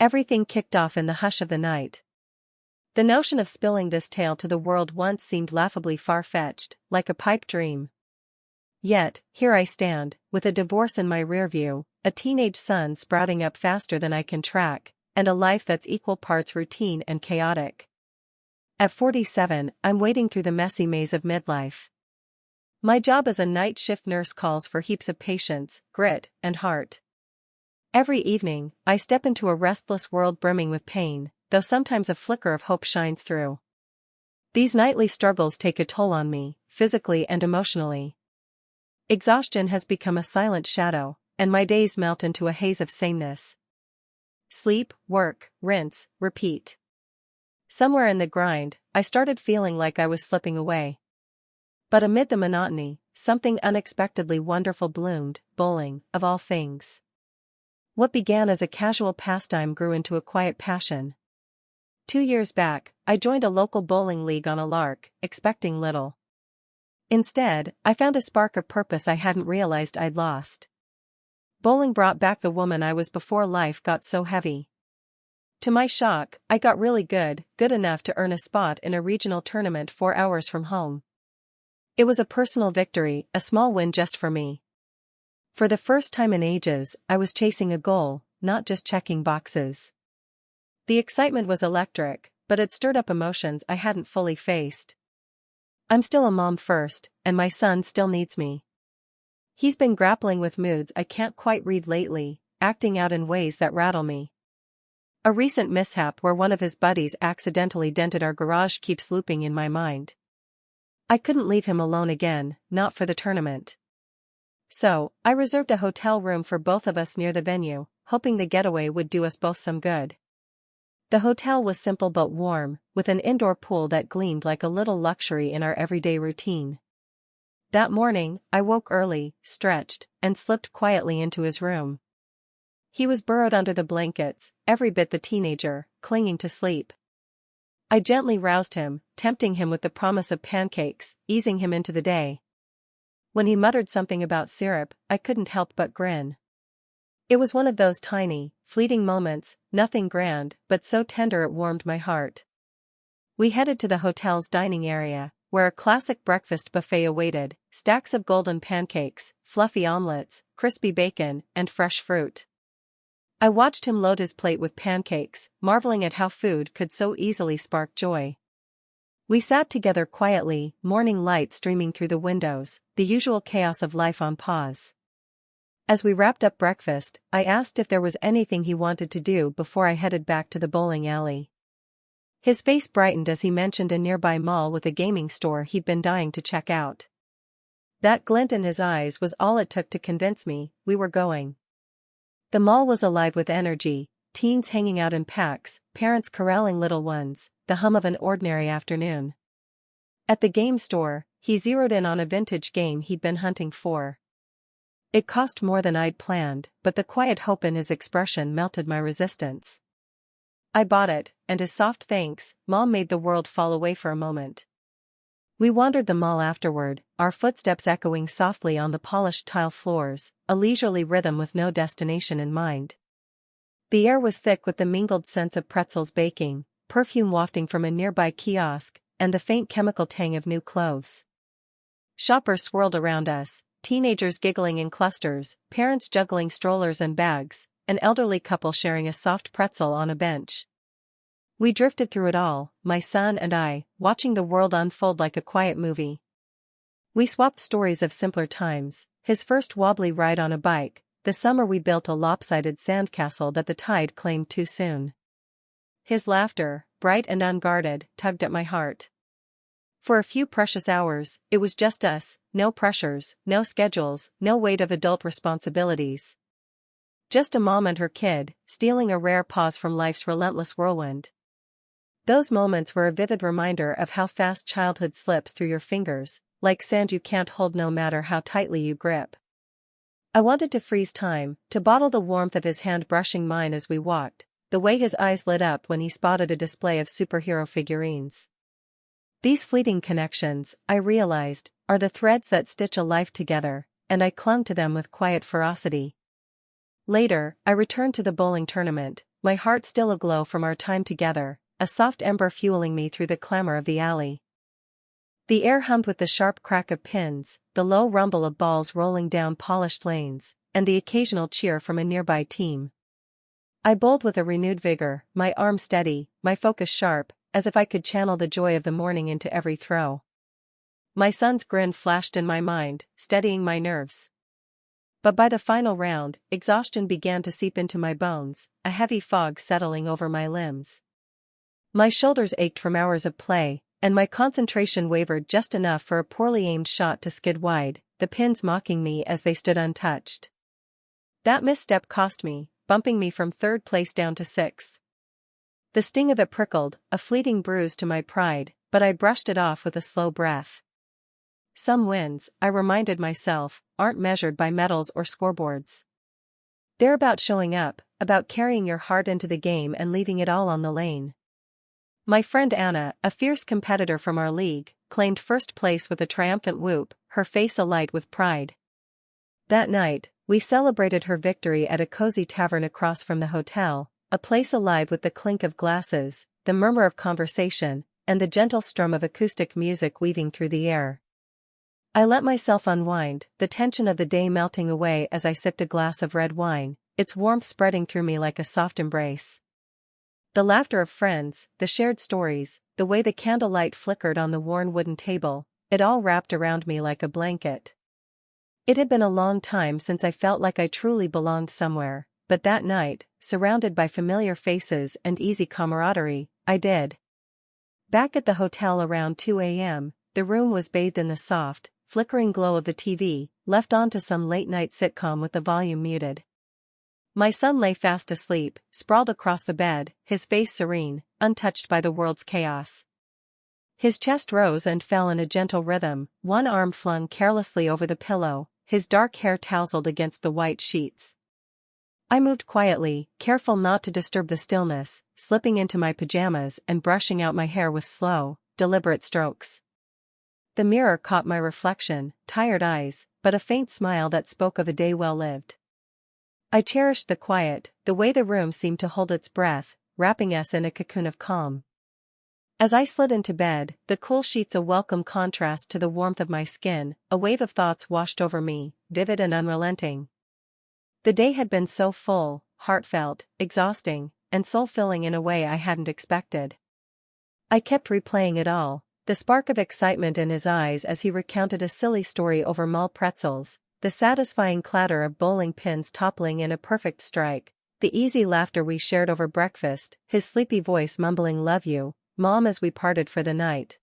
Everything kicked off in the hush of the night. The notion of spilling this tale to the world once seemed laughably far-fetched, like a pipe dream. Yet, here I stand, with a divorce in my rearview, a teenage son sprouting up faster than I can track, and a life that's equal parts routine and chaotic. At 47, I'm wading through the messy maze of midlife. My job as a night shift nurse calls for heaps of patience, grit, and heart. Every evening, I step into a restless world brimming with pain, though sometimes a flicker of hope shines through. These nightly struggles take a toll on me, physically and emotionally. Exhaustion has become a silent shadow, and my days melt into a haze of sameness. Sleep, work, rinse, repeat. Somewhere in the grind, I started feeling like I was slipping away. But amid the monotony, something unexpectedly wonderful bloomed, bowling, of all things. What began as a casual pastime grew into a quiet passion. 2 years back, I joined a local bowling league on a lark, expecting little. Instead, I found a spark of purpose I hadn't realized I'd lost. Bowling brought back the woman I was before life got so heavy. To my shock, I got really good enough to earn a spot in a regional tournament 4 hours from home. It was a personal victory, a small win just for me. For the first time in ages, I was chasing a goal, not just checking boxes. The excitement was electric, but it stirred up emotions I hadn't fully faced. I'm still a mom first, and my son still needs me. He's been grappling with moods I can't quite read lately, acting out in ways that rattle me. A recent mishap where one of his buddies accidentally dented our garage keeps looping in my mind. I couldn't leave him alone again, not for the tournament. So, I reserved a hotel room for both of us near the venue, hoping the getaway would do us both some good. The hotel was simple but warm, with an indoor pool that gleamed like a little luxury in our everyday routine. That morning, I woke early, stretched, and slipped quietly into his room. He was burrowed under the blankets, every bit the teenager, clinging to sleep. I gently roused him, tempting him with the promise of pancakes, easing him into the day. When he muttered something about syrup, I couldn't help but grin. It was one of those tiny, fleeting moments, nothing grand, but so tender it warmed my heart. We headed to the hotel's dining area, where a classic breakfast buffet awaited, stacks of golden pancakes, fluffy omelets, crispy bacon, and fresh fruit. I watched him load his plate with pancakes, marveling at how food could so easily spark joy. We sat together quietly, morning light streaming through the windows, the usual chaos of life on pause. As we wrapped up breakfast, I asked if there was anything he wanted to do before I headed back to the bowling alley. His face brightened as he mentioned a nearby mall with a gaming store he'd been dying to check out. That glint in his eyes was all it took to convince me we were going. The mall was alive with energy, teens hanging out in packs, parents corralling little ones, the hum of an ordinary afternoon. At the game store, he zeroed in on a vintage game he'd been hunting for. It cost more than I'd planned, but the quiet hope in his expression melted my resistance. I bought it, and as soft thanks, Mom made the world fall away for a moment. We wandered the mall afterward, our footsteps echoing softly on the polished tile floors, a leisurely rhythm with no destination in mind. The air was thick with the mingled scents of pretzels baking, perfume wafting from a nearby kiosk, and the faint chemical tang of new clothes. Shoppers swirled around us, teenagers giggling in clusters, parents juggling strollers and bags, an elderly couple sharing a soft pretzel on a bench. We drifted through it all, my son and I, watching the world unfold like a quiet movie. We swapped stories of simpler times, his first wobbly ride on a bike, the summer we built a lopsided sandcastle that the tide claimed too soon. His laughter, bright and unguarded, tugged at my heart. For a few precious hours, it was just us, no pressures, no schedules, no weight of adult responsibilities. Just a mom and her kid, stealing a rare pause from life's relentless whirlwind. Those moments were a vivid reminder of how fast childhood slips through your fingers, like sand you can't hold no matter how tightly you grip. I wanted to freeze time, to bottle the warmth of his hand brushing mine as we walked, the way his eyes lit up when he spotted a display of superhero figurines. These fleeting connections, I realized, are the threads that stitch a life together, and I clung to them with quiet ferocity. Later, I returned to the bowling tournament, my heart still aglow from our time together, a soft ember fueling me through the clamor of the alley. The air hummed with the sharp crack of pins, the low rumble of balls rolling down polished lanes, and the occasional cheer from a nearby team. I bowled with a renewed vigor, my arm steady, my focus sharp, as if I could channel the joy of the morning into every throw. My son's grin flashed in my mind, steadying my nerves. But by the final round, exhaustion began to seep into my bones, a heavy fog settling over my limbs. My shoulders ached from hours of play, and my concentration wavered just enough for a poorly aimed shot to skid wide, the pins mocking me as they stood untouched. That misstep cost me, bumping me from third place down to sixth. The sting of it prickled, a fleeting bruise to my pride, but I brushed it off with a slow breath. Some wins, I reminded myself, aren't measured by medals or scoreboards. They're about showing up, about carrying your heart into the game and leaving it all on the lane. My friend Anna, a fierce competitor from our league, claimed first place with a triumphant whoop, her face alight with pride. That night, we celebrated her victory at a cozy tavern across from the hotel, a place alive with the clink of glasses, the murmur of conversation, and the gentle strum of acoustic music weaving through the air. I let myself unwind, the tension of the day melting away as I sipped a glass of red wine, its warmth spreading through me like a soft embrace. The laughter of friends, the shared stories, the way the candlelight flickered on the worn wooden table, it all wrapped around me like a blanket. It had been a long time since I felt like I truly belonged somewhere, but that night, surrounded by familiar faces and easy camaraderie, I did. Back at the hotel around 2 a.m., the room was bathed in the soft, flickering glow of the TV, left on to some late-night sitcom with the volume muted. My son lay fast asleep, sprawled across the bed, his face serene, untouched by the world's chaos. His chest rose and fell in a gentle rhythm, one arm flung carelessly over the pillow, his dark hair tousled against the white sheets. I moved quietly, careful not to disturb the stillness, slipping into my pajamas and brushing out my hair with slow, deliberate strokes. The mirror caught my reflection, tired eyes, but a faint smile that spoke of a day well lived. I cherished the quiet, the way the room seemed to hold its breath, wrapping us in a cocoon of calm. As I slid into bed, the cool sheets a welcome contrast to the warmth of my skin, a wave of thoughts washed over me, vivid and unrelenting. The day had been so full, heartfelt, exhausting, and soul-filling in a way I hadn't expected. I kept replaying it all, the spark of excitement in his eyes as he recounted a silly story over mall pretzels, the satisfying clatter of bowling pins toppling in a perfect strike, the easy laughter we shared over breakfast, his sleepy voice mumbling "Love you, Mom" as we parted for the night.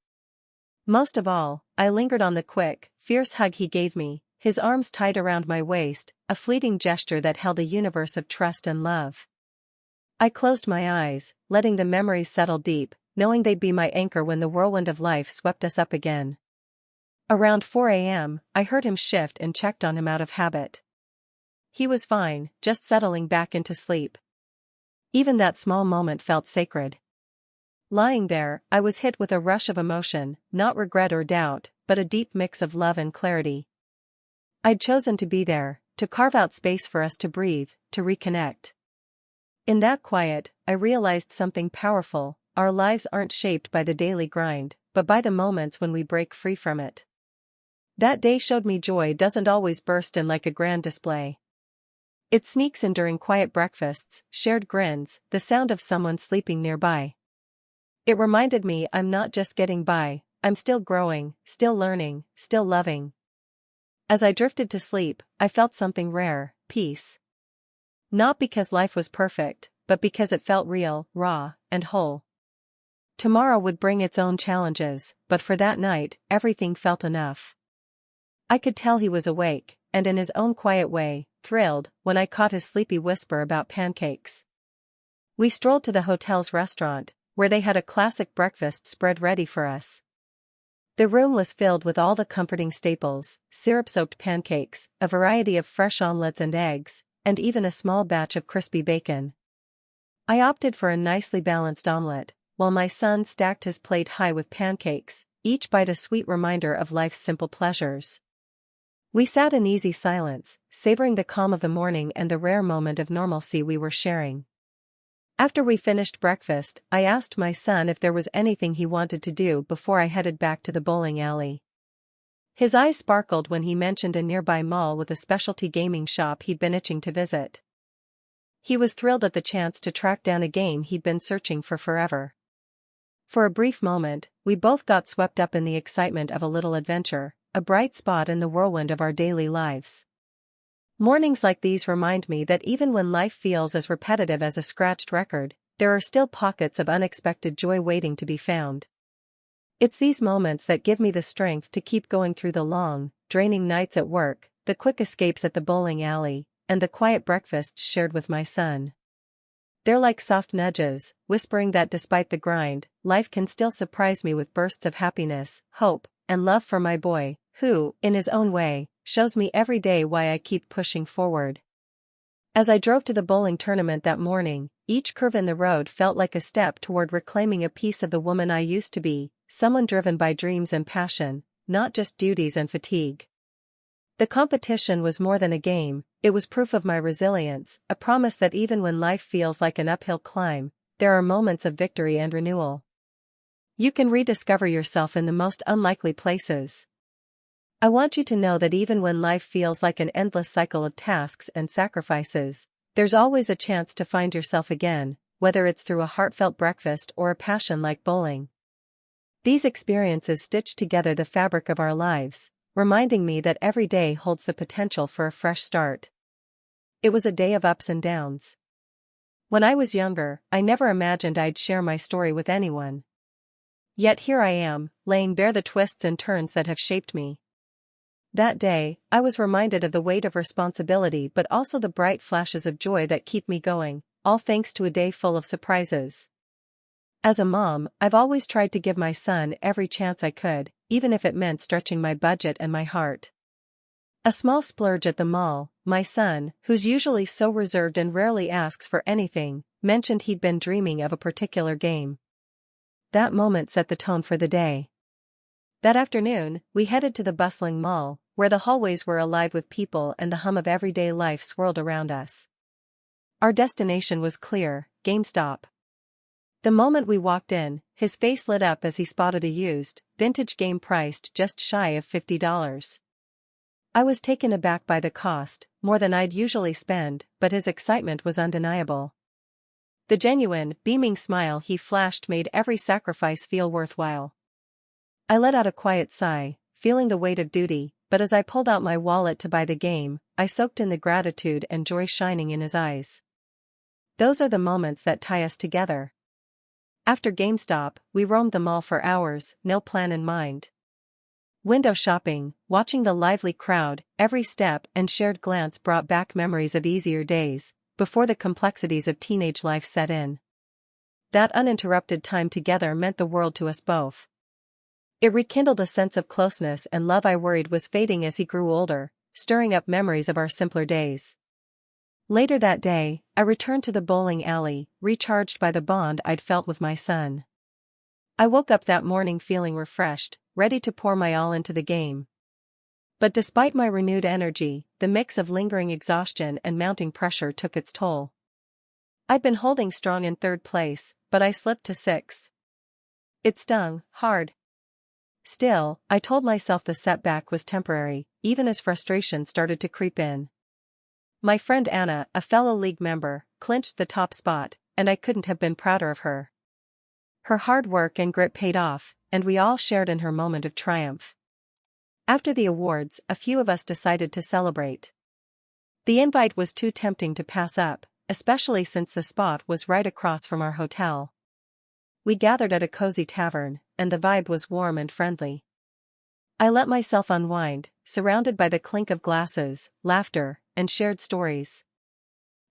Most of all, I lingered on the quick, fierce hug he gave me, his arms tight around my waist, a fleeting gesture that held a universe of trust and love. I closed my eyes, letting the memories settle deep, knowing they'd be my anchor when the whirlwind of life swept us up again. Around 4 a.m., I heard him shift and checked on him out of habit. He was fine, just settling back into sleep. Even that small moment felt sacred. Lying there, I was hit with a rush of emotion, not regret or doubt, but a deep mix of love and clarity. I'd chosen to be there, to carve out space for us to breathe, to reconnect. In that quiet, I realized something powerful: our lives aren't shaped by the daily grind, but by the moments when we break free from it. That day showed me joy doesn't always burst in like a grand display. It sneaks in during quiet breakfasts, shared grins, the sound of someone sleeping nearby. It reminded me I'm not just getting by, I'm still growing, still learning, still loving. As I drifted to sleep, I felt something rare: peace. Not because life was perfect, but because it felt real, raw, and whole. Tomorrow would bring its own challenges, but for that night, everything felt enough. I could tell he was awake, and in his own quiet way, thrilled, when I caught his sleepy whisper about pancakes. We strolled to the hotel's restaurant, where they had a classic breakfast spread ready for us. The room was filled with all the comforting staples: syrup-soaked pancakes, a variety of fresh omelets and eggs, and even a small batch of crispy bacon. I opted for a nicely balanced omelet, while my son stacked his plate high with pancakes, each bite a sweet reminder of life's simple pleasures. We sat in easy silence, savoring the calm of the morning and the rare moment of normalcy we were sharing. After we finished breakfast, I asked my son if there was anything he wanted to do before I headed back to the bowling alley. His eyes sparkled when he mentioned a nearby mall with a specialty gaming shop he'd been itching to visit. He was thrilled at the chance to track down a game he'd been searching for forever. For a brief moment, we both got swept up in the excitement of a little adventure, a bright spot in the whirlwind of our daily lives. Mornings like these remind me that even when life feels as repetitive as a scratched record, there are still pockets of unexpected joy waiting to be found. It's these moments that give me the strength to keep going through the long, draining nights at work, the quick escapes at the bowling alley, and the quiet breakfasts shared with my son. They're like soft nudges, whispering that despite the grind, life can still surprise me with bursts of happiness, hope, and love for my boy, who, in his own way, shows me every day why I keep pushing forward. As I drove to the bowling tournament that morning, each curve in the road felt like a step toward reclaiming a piece of the woman I used to be, someone driven by dreams and passion, not just duties and fatigue. The competition was more than a game, it was proof of my resilience, a promise that even when life feels like an uphill climb, there are moments of victory and renewal. You can rediscover yourself in the most unlikely places. I want you to know that even when life feels like an endless cycle of tasks and sacrifices, there's always a chance to find yourself again, whether it's through a heartfelt breakfast or a passion like bowling. These experiences stitch together the fabric of our lives, reminding me that every day holds the potential for a fresh start. It was a day of ups and downs. When I was younger, I never imagined I'd share my story with anyone. Yet here I am, laying bare the twists and turns that have shaped me. That day, I was reminded of the weight of responsibility but also the bright flashes of joy that keep me going, all thanks to a day full of surprises. As a mom, I've always tried to give my son every chance I could, even if it meant stretching my budget and my heart. A small splurge at the mall, my son, who's usually so reserved and rarely asks for anything, mentioned he'd been dreaming of a particular game. That moment set the tone for the day. That afternoon, we headed to the bustling mall, where the hallways were alive with people and the hum of everyday life swirled around us. Our destination was clear: GameStop. The moment we walked in, his face lit up as he spotted a used, vintage game priced just shy of $50. I was taken aback by the cost, more than I'd usually spend, but his excitement was undeniable. The genuine, beaming smile he flashed made every sacrifice feel worthwhile. I let out a quiet sigh, feeling the weight of duty, but as I pulled out my wallet to buy the game, I soaked in the gratitude and joy shining in his eyes. Those are the moments that tie us together. After GameStop, we roamed the mall for hours, no plan in mind. Window shopping, watching the lively crowd, every step and shared glance brought back memories of easier days, before the complexities of teenage life set in. That uninterrupted time together meant the world to us both. It rekindled a sense of closeness and love I worried was fading as he grew older, stirring up memories of our simpler days. Later that day, I returned to the bowling alley, recharged by the bond I'd felt with my son. I woke up that morning feeling refreshed, ready to pour my all into the game. But despite my renewed energy, the mix of lingering exhaustion and mounting pressure took its toll. I'd been holding strong in third place, but I slipped to sixth. It stung, hard. Still, I told myself the setback was temporary, even as frustration started to creep in. My friend Anna, a fellow league member, clinched the top spot, and I couldn't have been prouder of her. Her hard work and grit paid off, and we all shared in her moment of triumph. After the awards, a few of us decided to celebrate. The invite was too tempting to pass up, especially since the spot was right across from our hotel. We gathered at a cozy tavern, and the vibe was warm and friendly. I let myself unwind, surrounded by the clink of glasses, laughter, and shared stories.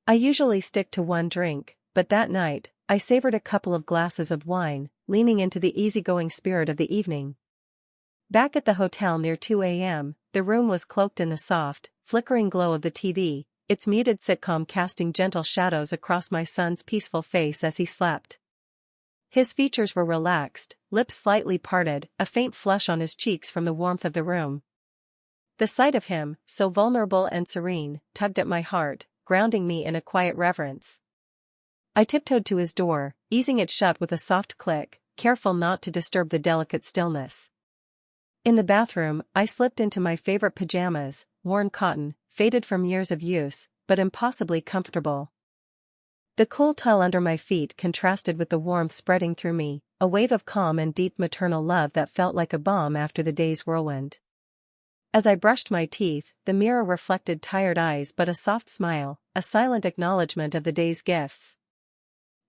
I usually stick to one drink, but that night, I savored a couple of glasses of wine, leaning into the easygoing spirit of the evening. Back at the hotel near 2 a.m., the room was cloaked in the soft, flickering glow of the TV, its muted sitcom casting gentle shadows across my son's peaceful face as he slept. His features were relaxed, lips slightly parted, a faint flush on his cheeks from the warmth of the room. The sight of him, so vulnerable and serene, tugged at my heart, grounding me in a quiet reverence. I tiptoed to his door, easing it shut with a soft click, careful not to disturb the delicate stillness. In the bathroom, I slipped into my favorite pajamas, worn cotton, faded from years of use, but impossibly comfortable. The cool tile under my feet contrasted with the warmth spreading through me, a wave of calm and deep maternal love that felt like a balm after the day's whirlwind. As I brushed my teeth, the mirror reflected tired eyes but a soft smile, a silent acknowledgement of the day's gifts.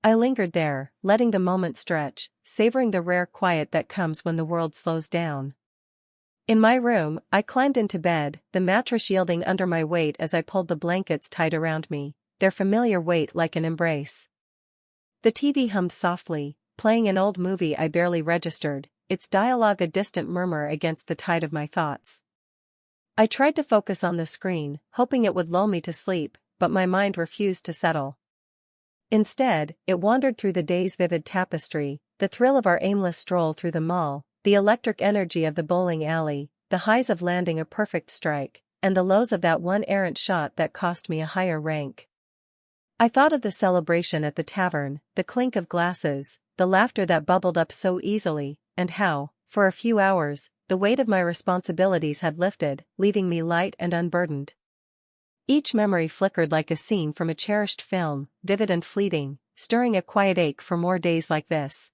I lingered there, letting the moment stretch, savoring the rare quiet that comes when the world slows down. In my room, I climbed into bed, the mattress yielding under my weight as I pulled the blankets tight around me, their familiar weight like an embrace. The TV hummed softly, playing an old movie I barely registered, its dialogue a distant murmur against the tide of my thoughts. I tried to focus on the screen, hoping it would lull me to sleep, but my mind refused to settle. Instead, it wandered through the day's vivid tapestry, the thrill of our aimless stroll through the mall, the electric energy of the bowling alley, the highs of landing a perfect strike, and the lows of that one errant shot that cost me a higher rank. I thought of the celebration at the tavern, the clink of glasses, the laughter that bubbled up so easily, and how, for a few hours, the weight of my responsibilities had lifted, leaving me light and unburdened. Each memory flickered like a scene from a cherished film, vivid and fleeting, stirring a quiet ache for more days like this.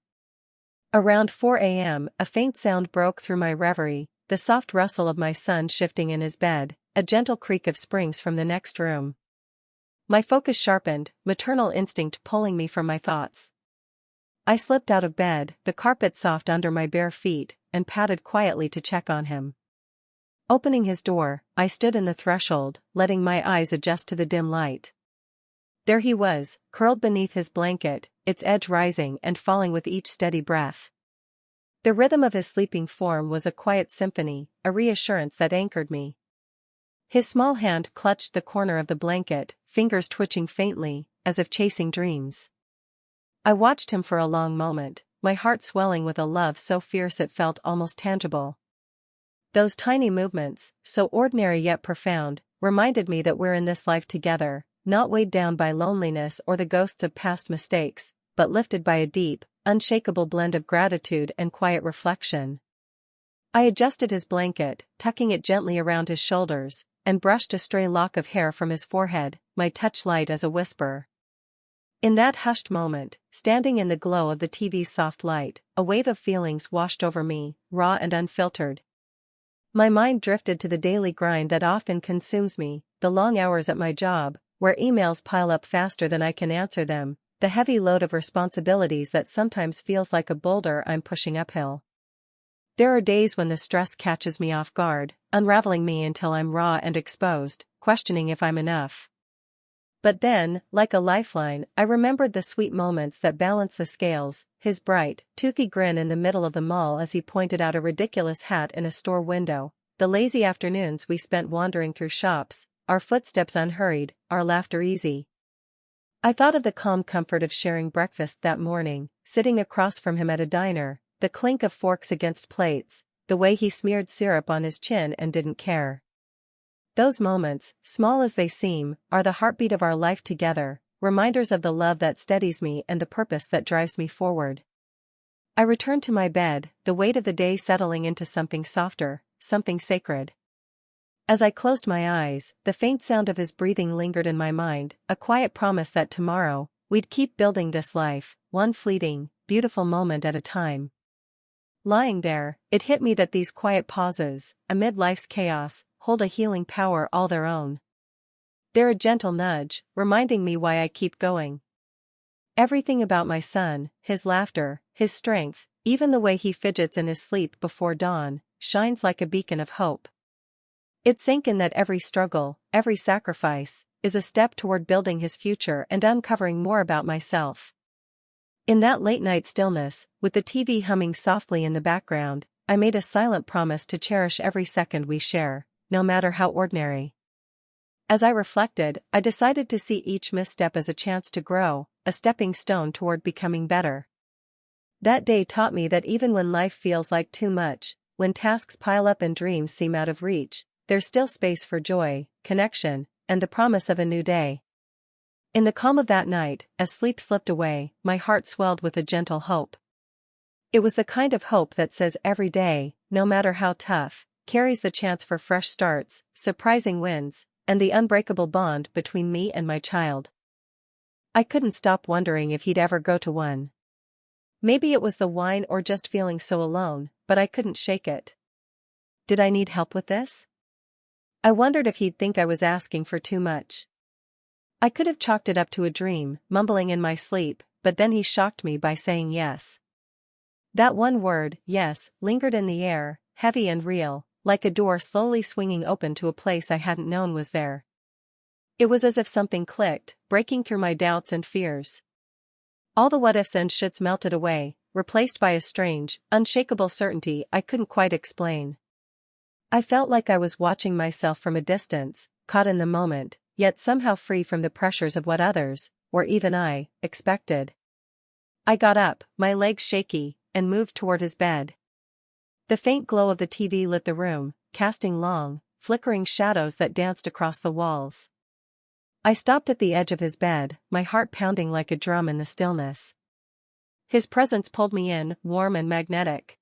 Around 4 a.m., a faint sound broke through my reverie, the soft rustle of my son shifting in his bed, a gentle creak of springs from the next room. My focus sharpened, maternal instinct pulling me from my thoughts. I slipped out of bed, the carpet soft under my bare feet, and padded quietly to check on him. Opening his door, I stood in the threshold, letting my eyes adjust to the dim light. There he was, curled beneath his blanket, its edge rising and falling with each steady breath. The rhythm of his sleeping form was a quiet symphony, a reassurance that anchored me. His small hand clutched the corner of the blanket, fingers twitching faintly, as if chasing dreams. I watched him for a long moment, my heart swelling with a love so fierce it felt almost tangible. Those tiny movements, so ordinary yet profound, reminded me that we're in this life together, not weighed down by loneliness or the ghosts of past mistakes, but lifted by a deep, unshakable blend of gratitude and quiet reflection. I adjusted his blanket, tucking it gently around his shoulders, and brushed a stray lock of hair from his forehead, my touch light as a whisper. In that hushed moment, standing in the glow of the TV's soft light, a wave of feelings washed over me, raw and unfiltered. My mind drifted to the daily grind that often consumes me, the long hours at my job, where emails pile up faster than I can answer them, the heavy load of responsibilities that sometimes feels like a boulder I'm pushing uphill. There are days when the stress catches me off guard, unraveling me until I'm raw and exposed, questioning if I'm enough. But then, like a lifeline, I remembered the sweet moments that balance the scales, his bright, toothy grin in the middle of the mall as he pointed out a ridiculous hat in a store window, the lazy afternoons we spent wandering through shops, our footsteps unhurried, our laughter easy. I thought of the calm comfort of sharing breakfast that morning, sitting across from him at a diner, the clink of forks against plates, the way he smeared syrup on his chin and didn't care. Those moments, small as they seem, are the heartbeat of our life together, reminders of the love that steadies me and the purpose that drives me forward. I returned to my bed, the weight of the day settling into something softer, something sacred. As I closed my eyes, the faint sound of his breathing lingered in my mind, a quiet promise that tomorrow, we'd keep building this life, one fleeting, beautiful moment at a time. Lying there, it hit me that these quiet pauses, amid life's chaos, hold a healing power all their own. They're a gentle nudge, reminding me why I keep going. Everything about my son, his laughter, his strength, even the way he fidgets in his sleep before dawn, shines like a beacon of hope. It sank in that every struggle, every sacrifice, is a step toward building his future and uncovering more about myself. In that late-night stillness, with the TV humming softly in the background, I made a silent promise to cherish every second we share, no matter how ordinary. As I reflected, I decided to see each misstep as a chance to grow, a stepping stone toward becoming better. That day taught me that even when life feels like too much, when tasks pile up and dreams seem out of reach, there's still space for joy, connection, and the promise of a new day. In the calm of that night, as sleep slipped away, my heart swelled with a gentle hope. It was the kind of hope that says every day, no matter how tough, carries the chance for fresh starts, surprising wins, and the unbreakable bond between me and my child. I couldn't stop wondering if he'd ever go to one. Maybe it was the wine or just feeling so alone, but I couldn't shake it. Did I need help with this? I wondered if he'd think I was asking for too much. I could have chalked it up to a dream, mumbling in my sleep, but then he shocked me by saying yes. That one word, yes, lingered in the air, heavy and real, like a door slowly swinging open to a place I hadn't known was there. It was as if something clicked, breaking through my doubts and fears. All the what-ifs and shoulds melted away, replaced by a strange, unshakable certainty I couldn't quite explain. I felt like I was watching myself from a distance, caught in the moment, yet somehow free from the pressures of what others, or even I, expected. I got up, my legs shaky, and moved toward his bed. The faint glow of the TV lit the room, casting long, flickering shadows that danced across the walls. I stopped at the edge of his bed, my heart pounding like a drum in the stillness. His presence pulled me in, warm and magnetic.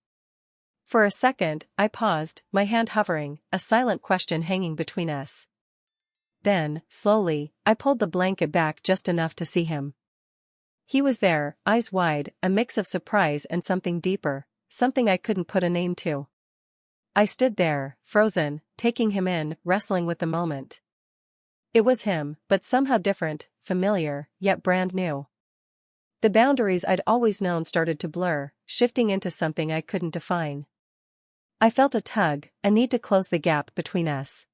For a second, I paused, my hand hovering, a silent question hanging between us. Then, slowly, I pulled the blanket back just enough to see him. He was there, eyes wide, a mix of surprise and something deeper, something I couldn't put a name to. I stood there, frozen, taking him in, wrestling with the moment. It was him, but somehow different, familiar, yet brand new. The boundaries I'd always known started to blur, shifting into something I couldn't define. I felt a tug, a need to close the gap between us.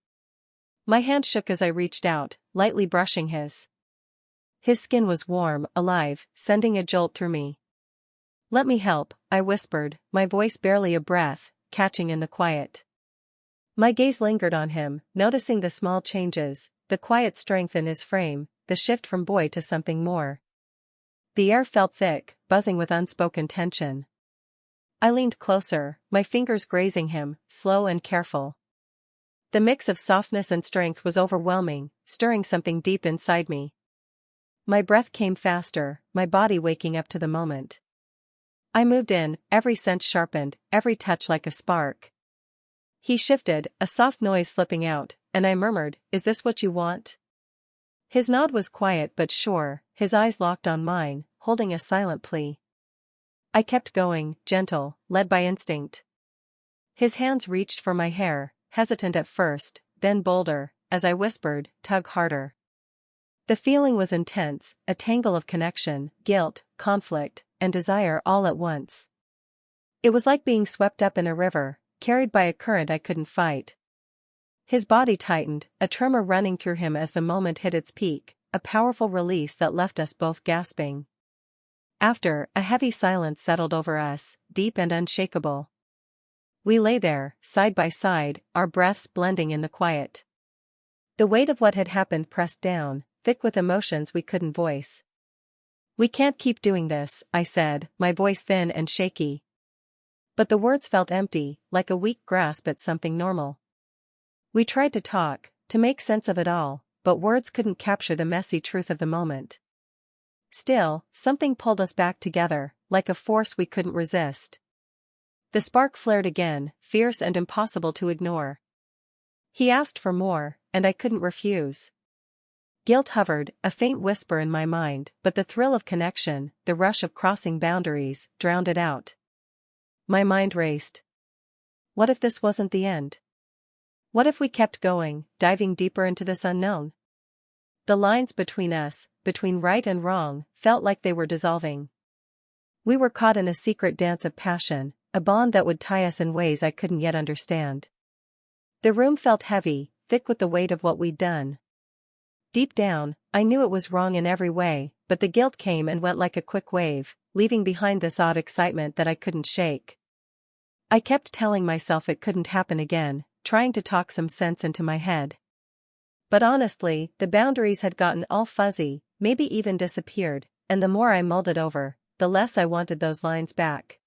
My hand shook as I reached out, lightly brushing his. His skin was warm, alive, sending a jolt through me. "Let me help," I whispered, my voice barely a breath, catching in the quiet. My gaze lingered on him, noticing the small changes, the quiet strength in his frame, the shift from boy to something more. The air felt thick, buzzing with unspoken tension. I leaned closer, my fingers grazing him, slow and careful. The mix of softness and strength was overwhelming, stirring something deep inside me. My breath came faster, my body waking up to the moment. I moved in, every sense sharpened, every touch like a spark. He shifted, a soft noise slipping out, and I murmured, "Is this what you want?" His nod was quiet but sure, his eyes locked on mine, holding a silent plea. I kept going, gentle, led by instinct. His hands reached for my hair, hesitant at first, then bolder, as I whispered, "Tug harder." The feeling was intense, a tangle of connection, guilt, conflict, and desire all at once. It was like being swept up in a river, carried by a current I couldn't fight. His body tightened, a tremor running through him as the moment hit its peak, a powerful release that left us both gasping. After, a heavy silence settled over us, deep and unshakable. We lay there, side by side, our breaths blending in the quiet. The weight of what had happened pressed down, thick with emotions we couldn't voice. "We can't keep doing this," I said, my voice thin and shaky. But the words felt empty, like a weak grasp at something normal. We tried to talk, to make sense of it all, but words couldn't capture the messy truth of the moment. Still, something pulled us back together, like a force we couldn't resist. The spark flared again, fierce and impossible to ignore. He asked for more, and I couldn't refuse. Guilt hovered, a faint whisper in my mind, but the thrill of connection, the rush of crossing boundaries, drowned it out. My mind raced. What if this wasn't the end? What if we kept going, diving deeper into this unknown? The lines between us, between right and wrong, felt like they were dissolving. We were caught in a secret dance of passion, a bond that would tie us in ways I couldn't yet understand. The room felt heavy, thick with the weight of what we'd done. Deep down, I knew it was wrong in every way, but the guilt came and went like a quick wave, leaving behind this odd excitement that I couldn't shake. I kept telling myself it couldn't happen again, trying to talk some sense into my head. But honestly, the boundaries had gotten all fuzzy, maybe even disappeared, and the more I mulled it over, the less I wanted those lines back.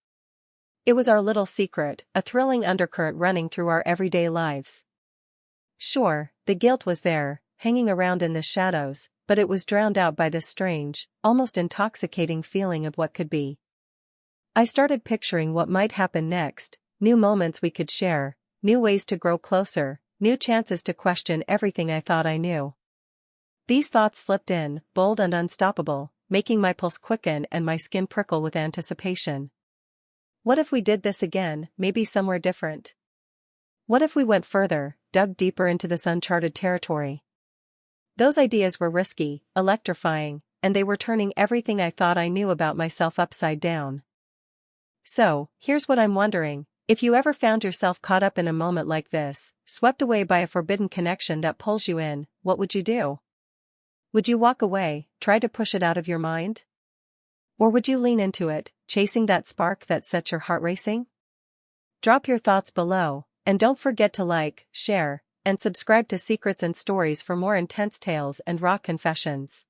It was our little secret, a thrilling undercurrent running through our everyday lives. Sure, the guilt was there, hanging around in the shadows, but it was drowned out by this strange, almost intoxicating feeling of what could be. I started picturing what might happen next, new moments we could share, new ways to grow closer, new chances to question everything I thought I knew. These thoughts slipped in, bold and unstoppable, making my pulse quicken and my skin prickle with anticipation. What if we did this again, maybe somewhere different? What if we went further, dug deeper into this uncharted territory? Those ideas were risky, electrifying, and they were turning everything I thought I knew about myself upside down. So, here's what I'm wondering. If you ever found yourself caught up in a moment like this, swept away by a forbidden connection that pulls you in, what would you do? Would you walk away, try to push it out of your mind? Or would you lean into it, chasing that spark that sets your heart racing? Drop your thoughts below, and don't forget to like, share, and subscribe to Secrets and Stories for more intense tales and raw confessions.